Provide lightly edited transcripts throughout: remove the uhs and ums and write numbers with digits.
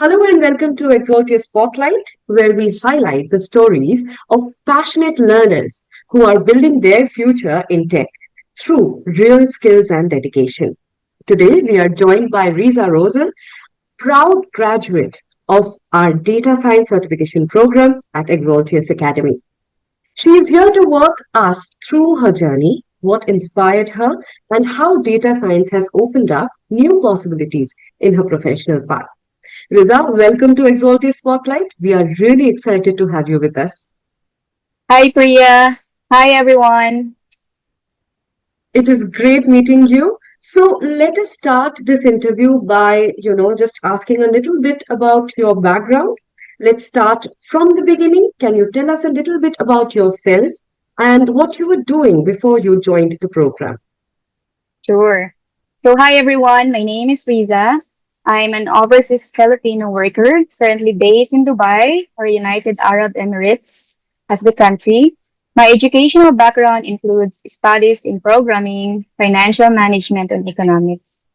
Hello and welcome to Xaltius Spotlight, where we highlight the stories of passionate learners who are building their future in tech through real skills and dedication. Today, we are joined by Rizza Rosal, proud graduate of our data science certification program at Xaltius Academy. She is here to walk us through her journey, what inspired her, and how data science has opened up new possibilities in her professional path. Rizza, welcome to Exalted Spotlight. We are really excited to have you with us. Hi, Priya. Hi, everyone. It is great meeting you. So let us start this interview by, just asking a little bit about your background. Let's start from the beginning. Can you tell us a little bit about yourself and what you were doing before you joined the program? Sure. So, hi, everyone. My name is Riza. I'm an overseas Filipino worker currently based in Dubai or United Arab Emirates as the country. My educational background includes studies in programming, financial management, and economics.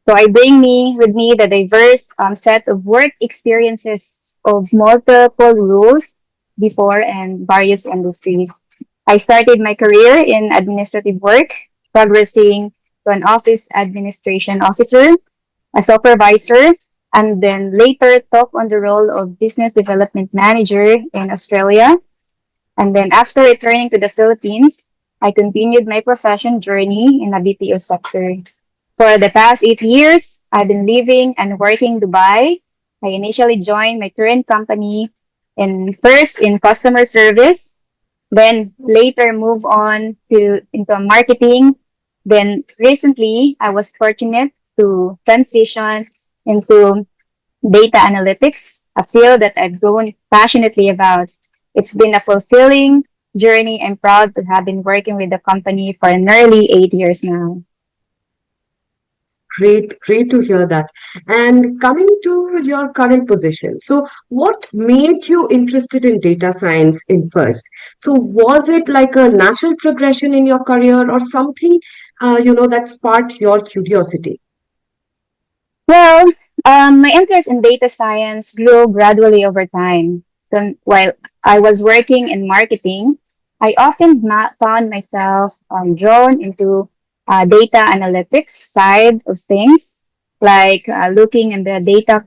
So, I bring me with me the diverse set of work experiences of multiple roles before and various industries. I started my career in administrative work, progressing to an office administration officer, a supervisor, and then later took on the role of business development manager in Australia. And then after returning to the Philippines, I continued my profession journey in the BPO sector. For the past 8 years, I've been living and working in Dubai. I initially joined my current company first in customer service, then later move on to into marketing. Then recently, I was fortunate to transition into data analytics, a field that I've grown passionately about. It's been a fulfilling journey. I'm proud to have been working with the company for nearly 8 years now. Great to hear that. And coming to your current position, so what made you interested in data science in first? So was it like a natural progression in your career or something, that sparked your curiosity? Well, my interest in data science grew gradually over time. So while I was working in marketing, I often found myself drawn into data analytics side of things, like looking in the data,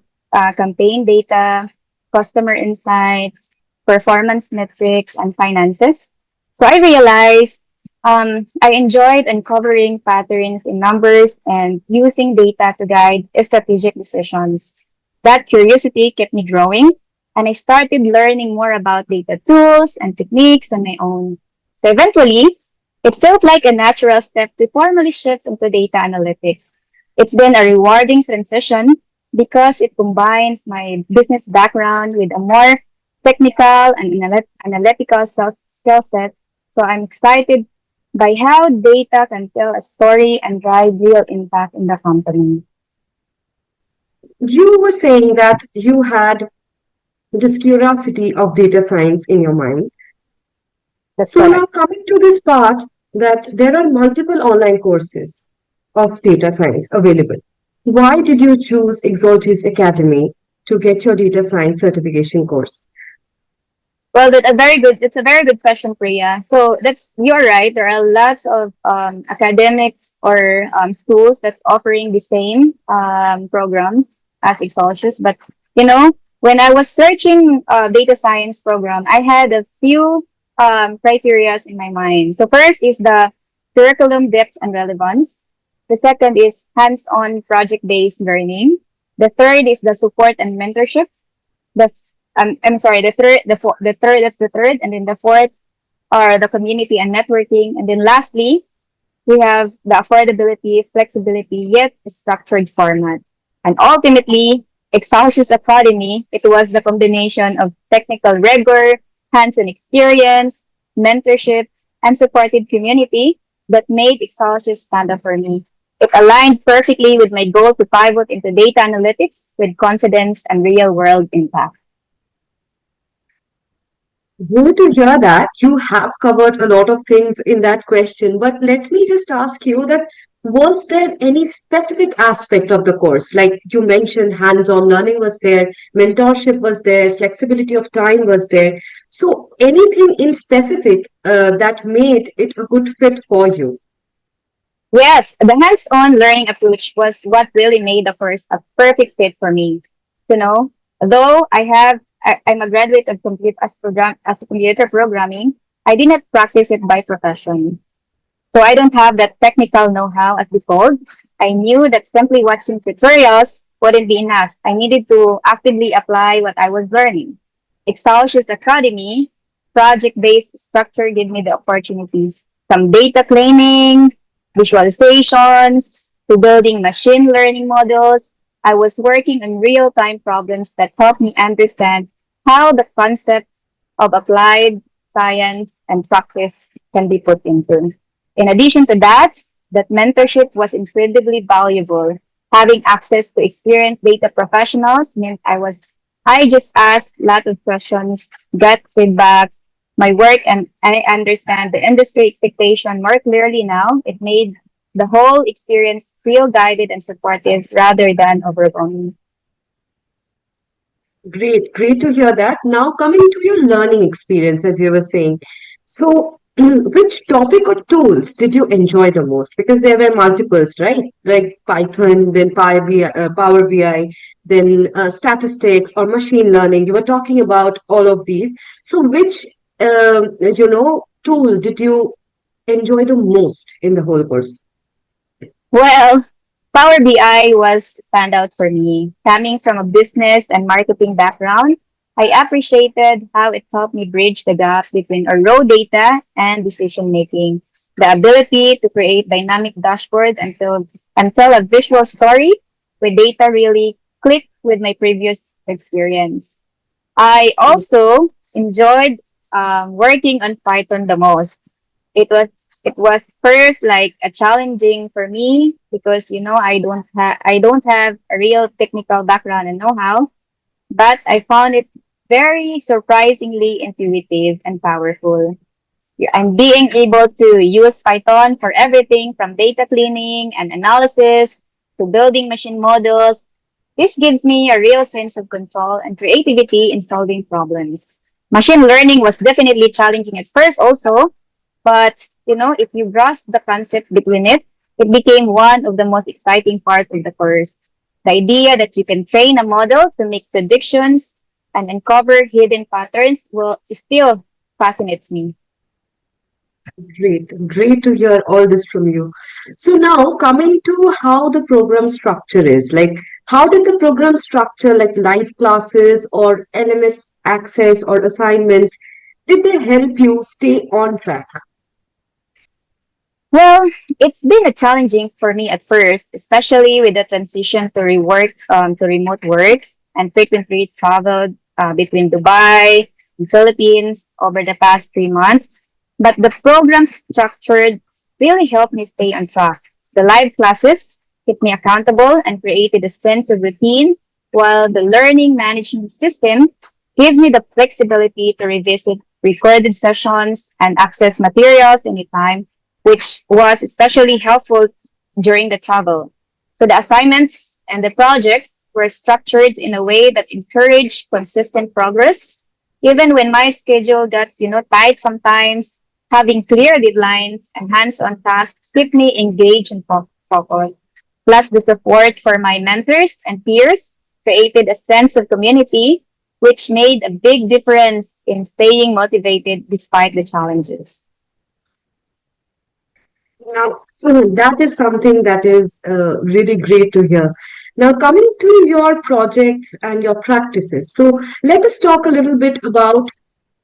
campaign data, customer insights, performance metrics, and finances. So I realized I enjoyed uncovering patterns in numbers and using data to guide strategic decisions. That curiosity kept me growing, and I started learning more about data tools and techniques on my own. So eventually, it felt like a natural step to formally shift into data analytics. It's been a rewarding transition because it combines my business background with a more technical and analytical skill set. So I'm excited by how data can tell a story and drive real impact in the company. You were saying that you had this curiosity of data science in your mind. That's So now correct. coming to this part that there are multiple online courses of data science available. Why did you choose Exaltis Academy to get your data science certification course? Well, that's a very good question, Priya. So you're right. There are lots of academics or schools that offering the same programs as Xaltius. But when I was searching data science program, I had a few criterias in my mind. So first is the curriculum depth and relevance. The second is hands-on project-based learning. The third is the support and mentorship. The I'm sorry, the third, that's the third, and then the fourth are the community and networking, and then lastly we have the affordability, flexibility, yet structured format, and ultimately Exaltius Academy. It was the combination of technical rigor, hands-on experience, mentorship, and supportive community that made Exaltius stand out for me. It aligned perfectly with my goal to pivot into data analytics with confidence and real-world impact. Good to hear that you have covered a lot of things in that question, but let me just ask you that Was there any specific aspect of the course? Like you mentioned, hands-on learning was there, mentorship was there, flexibility of time was there. So anything in specific that made it a good fit for you? Yes, the hands-on learning approach was what really made the course a perfect fit for me. You know, though I'm a graduate of as a computer programming, I did not practice it by profession. So I don't have that technical know-how as default. I knew that simply watching tutorials wouldn't be enough. I needed to actively apply what I was learning. Xaltius Academy project-based structure gave me the opportunities from data cleaning, visualizations, to building machine learning models. I was working on real-time problems that helped me understand how the concept of applied science and practice can be put into. In addition to that, that mentorship was incredibly valuable. Having access to experienced data professionals meant I just asked a lot of questions, got feedbacks, my work, and I understand the industry expectation more clearly now. It made the whole experience feel guided and supportive rather than overwhelming. Great, great to hear that. Now, coming to your learning experience, as you were saying. So, which topic or tools did you enjoy the most? Because there were multiples, right? Like Python, then Power BI, then statistics or machine learning. You were talking about all of these. So, which, tool did you enjoy the most in the whole course? Well, Power BI was standout for me. Coming from a business and marketing background, I appreciated how it helped me bridge the gap between our raw data and decision making. The ability to create dynamic dashboard and tell a visual story with data really clicked with my previous experience. I also enjoyed working on Python the most. It was it was first like a challenging for me because I don't have a real technical background and know-how, but I found it very surprisingly intuitive and powerful. I'm being able to use Python for everything from data cleaning and analysis to building machine models. This gives me a real sense of control and creativity in solving problems. Machine learning was definitely challenging at first also, but if you grasp the concept between it, it became one of the most exciting parts of the course. The idea that you can train a model to make predictions and uncover hidden patterns will still fascinates me. Great, great to hear all this from you. So now coming to how the program structure is, like how did the program structure, like live classes or LMS access or assignments, did they help you stay on track? Well, it's been a challenging for me at first, especially with the transition to remote work and frequently traveled between Dubai and Philippines over the past 3 months. But the program structured really helped me stay on track. The live classes kept me accountable and created a sense of routine, while the learning management system gave me the flexibility to revisit recorded sessions and access materials anytime, which was especially helpful during the travel. So the assignments and the projects were structured in a way that encouraged consistent progress. Even when my schedule got, tight sometimes, having clear deadlines and hands-on tasks kept me engaged and focused. Plus the support for my mentors and peers created a sense of community, which made a big difference in staying motivated despite the challenges. Now, that is something that is really great to hear. Now, coming to your projects and your practices. So, let us talk a little bit about,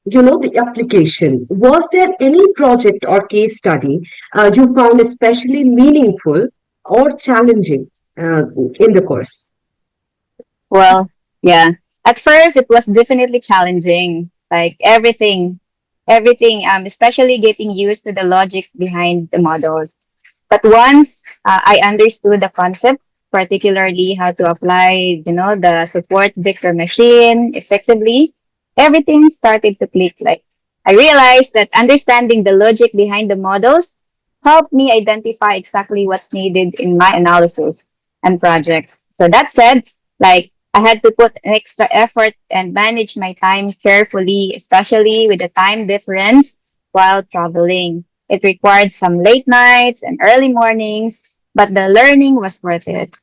the application. Was there any project or case study you found especially meaningful or challenging in the course? Well, yeah. At first, it was definitely challenging. Like especially getting used to the logic behind the models. But once I understood the concept, particularly how to apply, the support vector machine effectively, everything started to click. Like I realized that understanding the logic behind the models helped me identify exactly what's needed in my analysis and projects. So that said, like I had to put an extra effort and manage my time carefully, especially with the time difference while traveling. It required some late nights and early mornings, but the learning was worth it.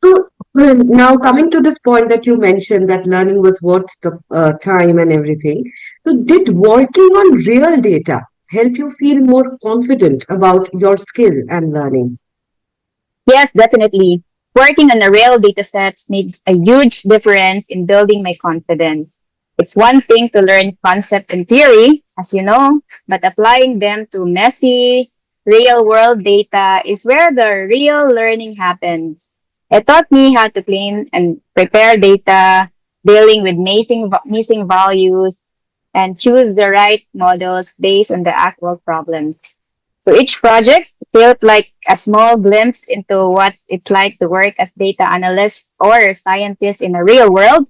So now coming to this point that you mentioned that learning was worth the time and everything. So did working on real data help you feel more confident about your skill and learning? Yes, definitely. Working on a real data sets makes a huge difference in building my confidence. It's one thing to learn concept and theory, as you know, but applying them to messy, real world data is where the real learning happens. It taught me how to clean and prepare data, dealing with missing values, and choose the right models based on the actual problems. So each project felt like a small glimpse into what it's like to work as data analyst or a scientist in a real world.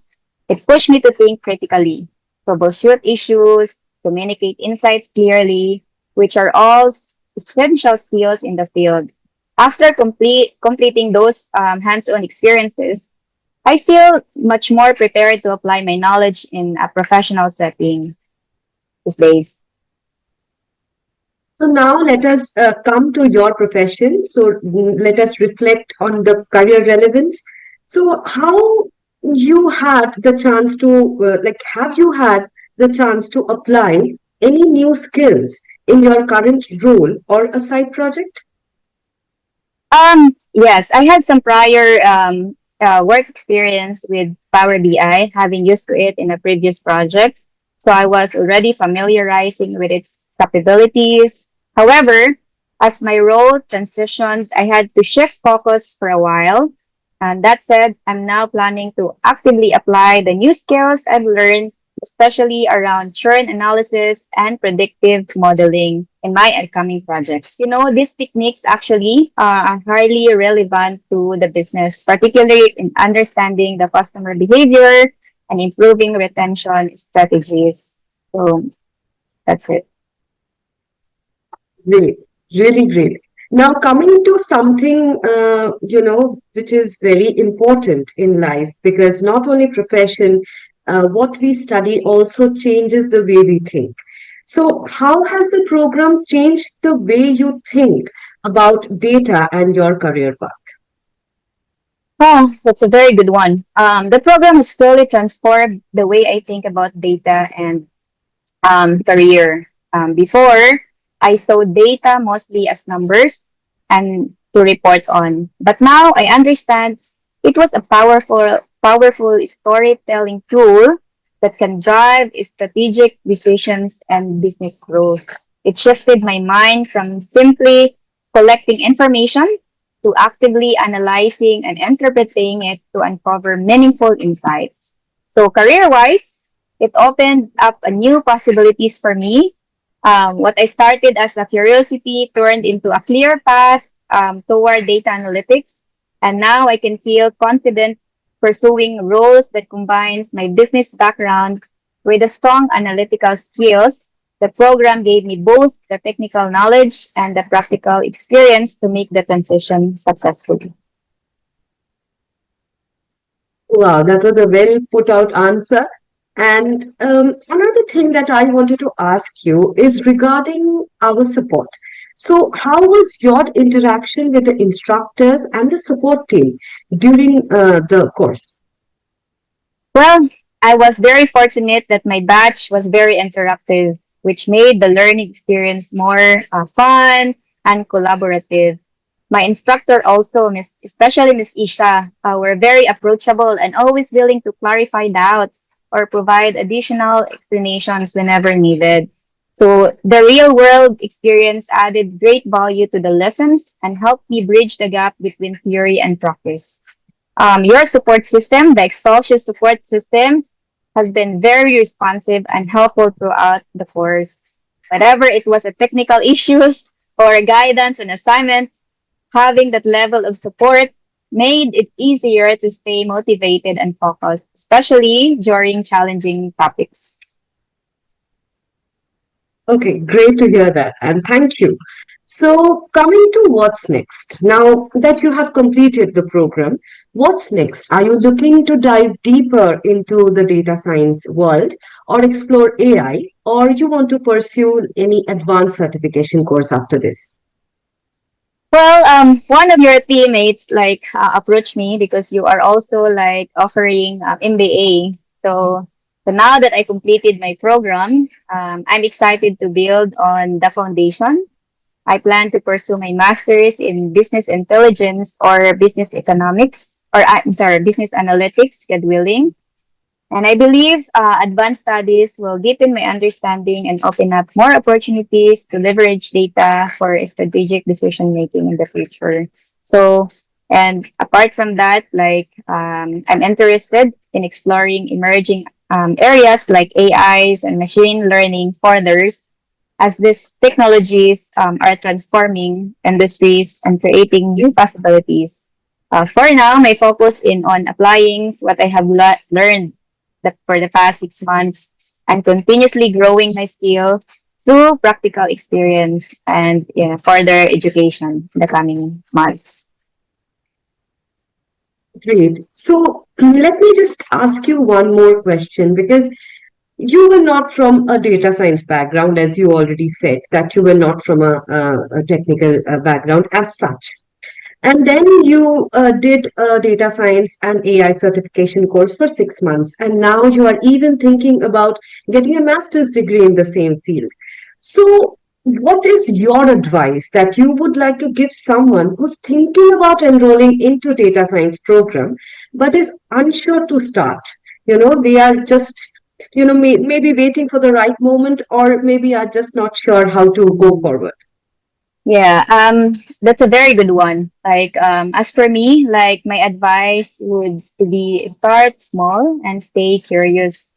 It pushed me to think critically, troubleshoot issues, communicate insights clearly, which are all essential skills in the field. After completing those hands-on experiences, I feel much more prepared to apply my knowledge in a professional setting these days. So now let us come to your profession. So let us reflect on the career relevance. So how you had the chance to have you had the chance to apply any new skills in your current role or a side project? Yes, I had some prior work experience with Power BI, having used to it in a previous project. So I was already familiarizing with its capabilities. However, as my role transitioned, I had to shift focus for a while. And that said, I'm now planning to actively apply the new skills I've learned, especially around churn analysis and predictive modeling in my upcoming projects. You know, these techniques actually are highly relevant to the business, particularly in understanding the customer behavior and improving retention strategies. So that's it. Great, really great. Now, coming to something, which is very important in life, because not only profession, what we study also changes the way we think. So, how has the program changed the way you think about data and your career path? Oh, that's a very good one. The program has slowly transformed the way I think about data and career. Before, I saw data mostly as numbers and to report on. But now I understand it was a powerful storytelling tool that can drive strategic decisions and business growth. It shifted my mind from simply collecting information to actively analyzing and interpreting it to uncover meaningful insights. So career-wise, it opened up a new possibilities for me. What I started as a curiosity turned into a clear path toward data analytics, and now I can feel confident pursuing roles that combines my business background with the strong analytical skills. The program gave me both the technical knowledge and the practical experience to make the transition successfully. Wow, that was a well put out answer. And another thing that I wanted to ask you is regarding our support. So, how was your interaction with the instructors and the support team during the course? Well, I was very fortunate that my batch was very interactive, which made the learning experience more fun and collaborative. My instructor also, especially Miss Isha, were very approachable and always willing to clarify doubts or provide additional explanations whenever needed. So the real world experience added great value to the lessons and helped me bridge the gap between theory and practice. Your support system, the Xaltius support system, has been very responsive and helpful throughout the course. Whatever it was a technical issues or a guidance and assignment, having that level of support made it easier to stay motivated and focused, especially during challenging topics. Okay, great to hear that, and thank you. So, coming to what's next, now that you have completed the program, what's next? Are you looking to dive deeper into the data science world or explore AI, or you want to pursue any advanced certification course after this? Well, one of your teammates approached me because you are also like offering MBA. So now that I completed my program, I'm excited to build on the foundation. I plan to pursue my master's in business intelligence or business economics, or I'm sorry, business analytics, God willing. And I believe advanced studies will deepen my understanding and open up more opportunities to leverage data for strategic decision making in the future. So, and apart from that, I'm interested in exploring emerging areas like AIs and machine learning further as these technologies are transforming industries and creating new possibilities. For now, my focus in on applying what I have learned for the past 6 months and continuously growing my skill through practical experience and further education in the coming months. Great. So, let me just ask you one more question because you were not from a data science background, as you already said, that you were not from a technical background as such. And then you did a data science and AI certification course for 6 months. And now you are even thinking about getting a master's degree in the same field. So, what is your advice that you would like to give someone who's thinking about enrolling into data science program but is unsure to start? They are just, maybe waiting for the right moment or maybe are just not sure how to go forward. Yeah, that's a very good one. As for me, like my advice would to be start small and stay curious.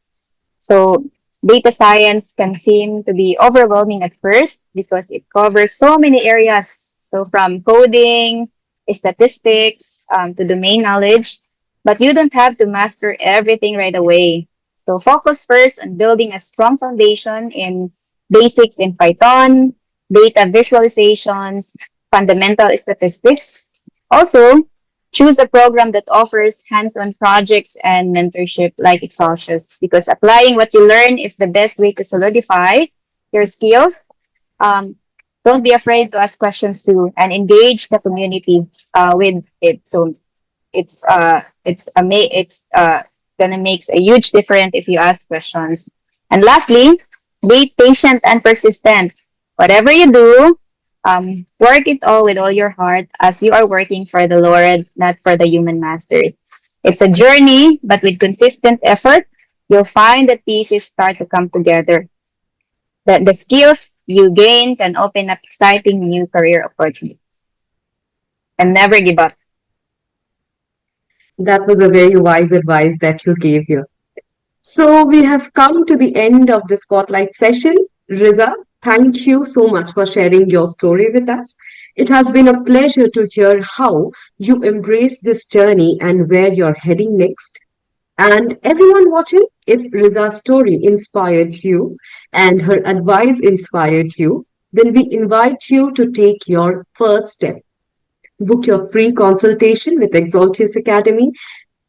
So data science can seem to be overwhelming at first because it covers so many areas. So from coding, statistics, to domain knowledge, but you don't have to master everything right away. So focus first on building a strong foundation in basics in Python, data visualizations, fundamental statistics. Also, choose a program that offers hands-on projects and mentorship like Xaltius because applying what you learn is the best way to solidify your skills. Um, don't be afraid to ask questions too and engage the community with it. So it's gonna makes a huge difference if you ask questions. And lastly, be patient and persistent. Whatever you do, work it all with all your heart as you are working for the Lord, not for the human masters. It's a journey, but with consistent effort, you'll find that pieces start to come together. The skills you gain can open up exciting new career opportunities. And never give up. That was a very wise advice that you gave here. So we have come to the end of the spotlight session. Riza, thank you so much for sharing your story with us. It has been a pleasure to hear how you embrace this journey and where you're heading next. And everyone watching, if Riza's story inspired you and her advice inspired you, then we invite you to take your first step. Book your free consultation with Xaltius Academy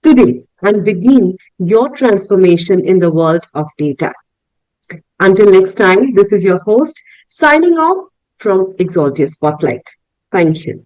today and begin your transformation in the world of data. Until next time, this is your host signing off from Xaltius Spotlight. Thank you.